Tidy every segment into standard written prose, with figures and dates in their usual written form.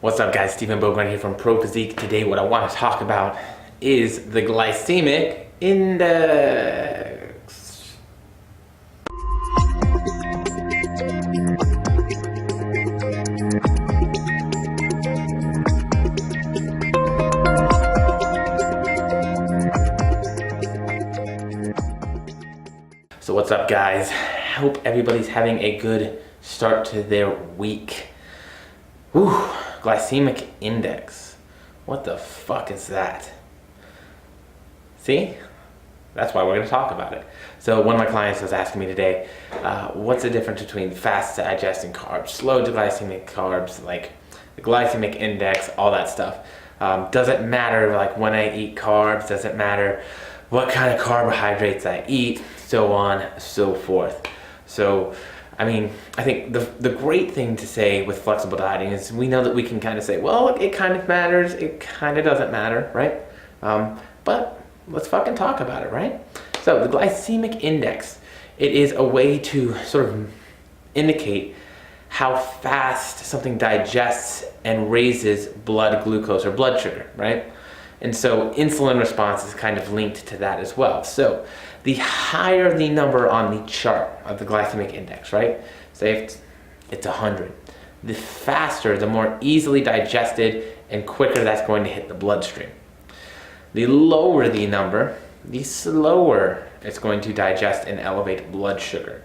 What's up guys, Stephen Bogren here from Pro Physique. Today what I want to talk about is the Glycemic Index. So what's up guys, hope everybody's having a good start to their week. Whew. Glycemic Index. What the fuck is that? See? That's why we're going to talk about it. So one of my clients was asking me today, what's the difference between fast digesting carbs, slow glycemic carbs, like the glycemic index, all that stuff. Does it matter like when I eat carbs? Does it matter what kind of carbohydrates I eat? So on, so forth. So I mean, I think the great thing to say with flexible dieting is we know that we can kind of say, well, it kind of matters, it kind of doesn't matter, right? But let's fucking talk about it, right? So the glycemic index, it is a way to sort of indicate how fast something digests and raises blood glucose or blood sugar, right? And so insulin response is kind of linked to that as well. So the higher the number on the chart of the glycemic index, right? Say if it's 100, the faster, the more easily digested and quicker that's going to hit the bloodstream. The lower the number, the slower it's going to digest and elevate blood sugar.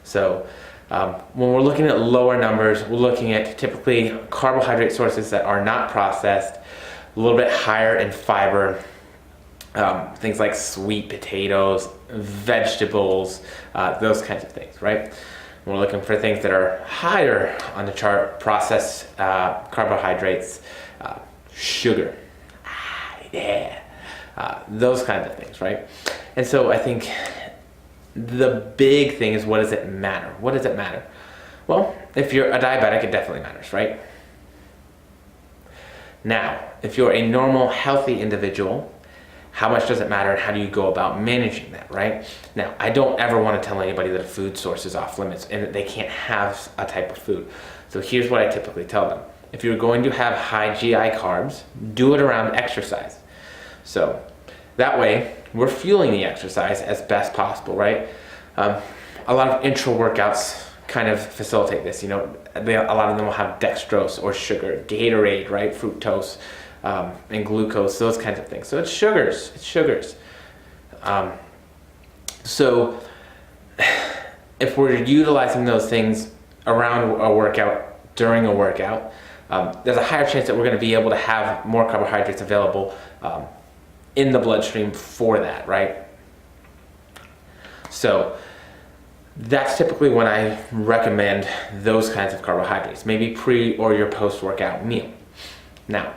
So when we're looking at lower numbers, we're looking at typically carbohydrate sources that are not processed, a little bit higher in fiber, things like sweet potatoes, vegetables, those kinds of things, right? We're looking for things that are higher on the chart, processed carbohydrates, sugar, those kinds of things, right? And so I think the big thing is, what does it matter? What does it matter? Well, if you're a diabetic, it definitely matters, right? Now, if you're a normal, healthy individual, how much does it matter and how do you go about managing that, right? Now, I don't ever want to tell anybody that a food source is off limits and that they can't have a type of food. So here's what I typically tell them. If you're going to have high GI carbs, do it around exercise. So that way, we're fueling the exercise as best possible, right? A lot of intra workouts kind of facilitate this. You know, a lot of them will have dextrose or sugar, Gatorade, right? Fructose and glucose, those kinds of things. So it's sugars. It's sugars. So if we're utilizing those things around a workout, during a workout, there's a higher chance that we're going to be able to have more carbohydrates available in the bloodstream for that, right? So that's typically when I recommend those kinds of carbohydrates, maybe pre or your post-workout meal. Now,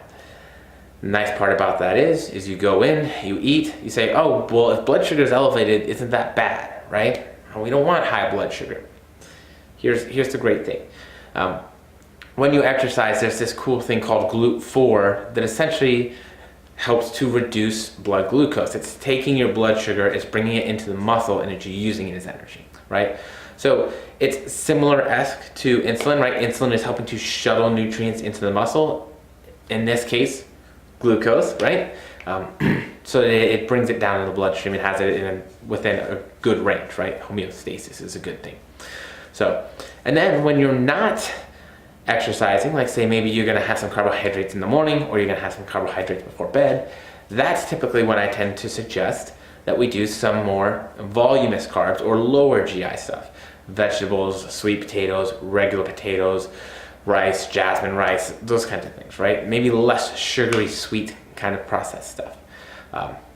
the nice part about that is you go in, you eat, you say, oh, well, if blood sugar is elevated, isn't that bad, right? We don't want high blood sugar. Here's the great thing. When you exercise, there's this cool thing called GLUT4 that essentially helps to reduce blood glucose. It's taking your blood sugar, it's bringing it into the muscle, and it's using it as energy, right? So it's similar-esque to insulin, right? Insulin is helping to shuttle nutrients into the muscle. In this case, glucose, right? So it brings it down in the bloodstream. It has it within a good range, right? Homeostasis is a good thing. So, and then when you're not exercising, like say maybe you're going to have some carbohydrates in the morning or you're going to have some carbohydrates before bed, that's typically when I tend to suggest that we do some more voluminous carbs or lower GI stuff. Vegetables, sweet potatoes, regular potatoes, rice, jasmine rice, those kinds of things, right? Maybe less sugary, sweet kind of processed stuff.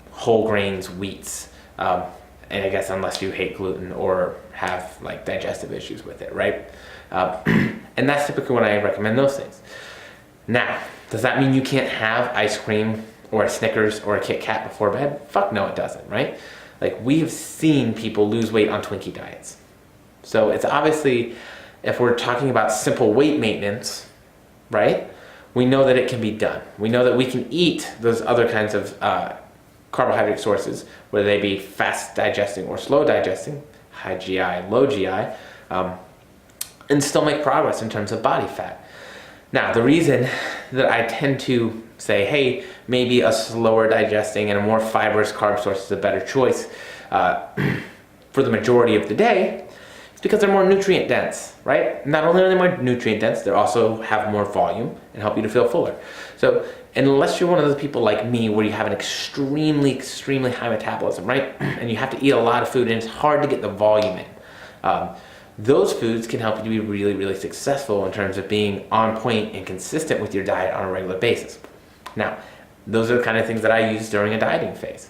Whole grains, wheats, and I guess unless you hate gluten or have like digestive issues with it, right? And that's typically when I recommend those things. Now, does that mean you can't have ice cream or a Snickers or a Kit Kat before bed? Fuck no, it doesn't, right? Like, we have seen people lose weight on Twinkie diets. So it's obviously, if we're talking about simple weight maintenance, right? We know that it can be done. We know that we can eat those other kinds of carbohydrate sources, whether they be fast digesting or slow digesting, high GI, low GI, and still make progress in terms of body fat. Now, the reason that I tend to say, hey, maybe a slower digesting and a more fibrous carb source is a better choice for the majority of the day, is because they're more nutrient dense, right? Not only are they more nutrient dense, they also have more volume and help you to feel fuller. So unless you're one of those people like me where you have an extremely high metabolism, right? And you have to eat a lot of food and it's hard to get the volume in. Those foods can help you to be really successful in terms of being on point and consistent with your diet on a regular basis. Now, those are the kind of things that I use during a dieting phase,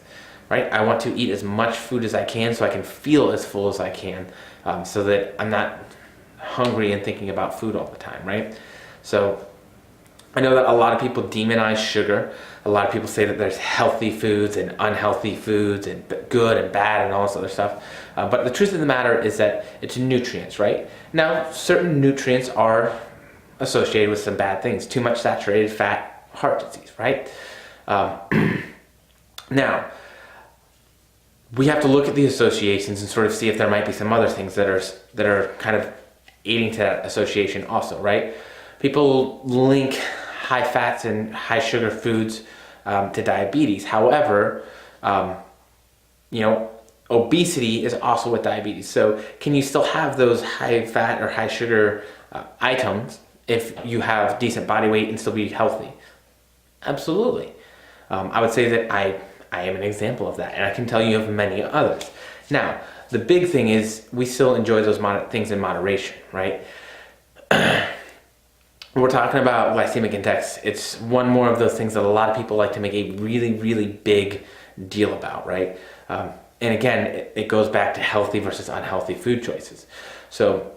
right? I want to eat as much food as I can so I can feel as full as I can, so that I'm not hungry and thinking about food all the time, right? So I know that a lot of people demonize sugar. A lot of people say that there's healthy foods and unhealthy foods and good and bad and all this other stuff. But the truth of the matter is that it's nutrients, right? Now, certain nutrients are associated with some bad things. Too much saturated fat, heart disease, right? Now, we have to look at the associations and sort of see if there might be some other things that are kind of aiding to that association also, right? People link high fats and high sugar foods to diabetes. However, obesity is also with diabetes. So can you still have those high fat or high sugar items if you have decent body weight and still be healthy? Absolutely. I would say that I am an example of that, and I can tell you of many others. Now, the big thing is we still enjoy those things in moderation, right? We're talking about glycemic index. It's one more of those things that a lot of people like to make a really big deal about, right? And again, it goes back to healthy versus unhealthy food choices. So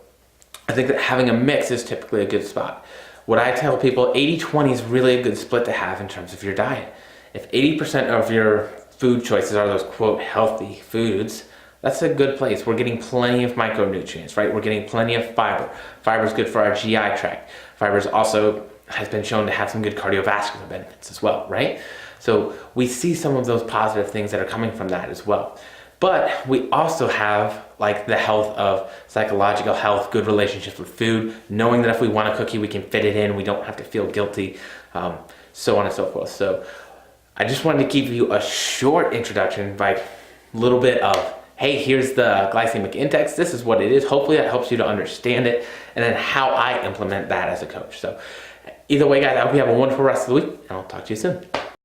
I think that having a mix is typically a good spot. What I tell people, 80-20 is really a good split to have in terms of your diet. If 80% of your food choices are those, quote, healthy foods, that's a good place. We're getting plenty of micronutrients, right? We're getting plenty of fiber. Fiber is good for our GI tract. Fiber also has been shown to have some good cardiovascular benefits as well, right? So we see some of those positive things that are coming from that as well. But we also have like the health of psychological health, good relationships with food, knowing that if we want a cookie, we can fit it in. We don't have to feel guilty, so on and so forth. So I just wanted to give you a short introduction by a little bit of, hey, here's the glycemic index. This is what it is. Hopefully that helps you to understand it, and then how I implement that as a coach. So either way, guys, I hope you have a wonderful rest of the week, and I'll talk to you soon.